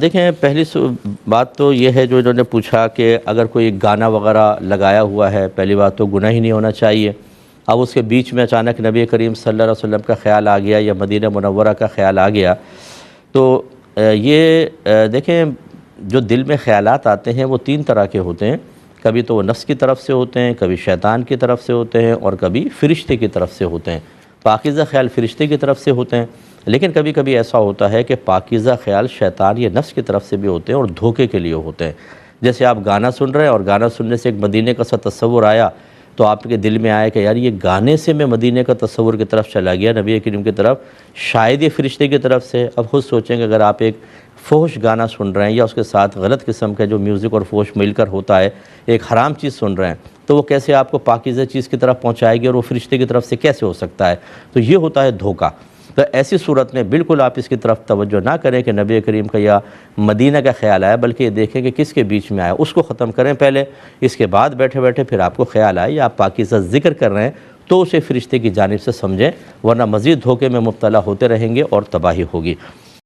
دیکھیں پہلی بات تو یہ ہے جو انہوں نے پوچھا کہ اگر کوئی گانا وغیرہ لگایا ہوا ہے، پہلی بات تو گناہ ہی نہیں ہونا چاہیے۔ اب اس کے بیچ میں اچانک نبی کریم صلی اللہ علیہ وسلم کا خیال آ گیا یا مدینہ منورہ کا خیال آ گیا تو یہ دیکھیں جو دل میں خیالات آتے ہیں وہ تین طرح کے ہوتے ہیں۔ کبھی تو وہ نفس کی طرف سے ہوتے ہیں، کبھی شیطان کی طرف سے ہوتے ہیں، اور کبھی فرشتے کی طرف سے ہوتے ہیں۔ پاکیزہ خیال فرشتے کی طرف سے ہوتے ہیں، لیکن کبھی کبھی ایسا ہوتا ہے کہ پاکیزہ خیال شیطان یا نفس کی طرف سے بھی ہوتے ہیں اور دھوکے کے لیے ہوتے ہیں۔ جیسے آپ گانا سن رہے ہیں اور گانا سننے سے ایک مدینے کا سا تصور آیا، تو آپ کے دل میں آیا کہ یار یہ گانے سے میں مدینے کا تصور کی طرف چلا گیا، نبی کریم کی طرف، شاید یہ فرشتے کی طرف سے۔ اب خود سوچیں کہ اگر آپ ایک فحش گانا سن رہے ہیں یا اس کے ساتھ غلط قسم کا جو میوزک اور فحش مل کر ہوتا ہے، ایک حرام چیز سن رہے ہیں، تو وہ کیسے آپ کو پاکیزہ چیز کی طرف پہنچائے گی اور وہ فرشتے کی طرف سے کیسے ہو سکتا ہے؟ تو یہ ہوتا ہے دھوکہ۔ تو ایسی صورت میں بالکل آپ اس کی طرف توجہ نہ کریں کہ نبی کریم کا یا مدینہ کا خیال آیا، بلکہ یہ دیکھیں کہ کس کے بیچ میں آیا، اس کو ختم کریں پہلے، اس کے بعد بیٹھے بیٹھے پھر آپ کو خیال آئے یا آپ پاکیزہ ذکر کر رہے ہیں تو اسے فرشتے کی جانب سے سمجھیں، ورنہ مزید دھوکے میں مبتلا ہوتے رہیں گے اور تباہی ہوگی۔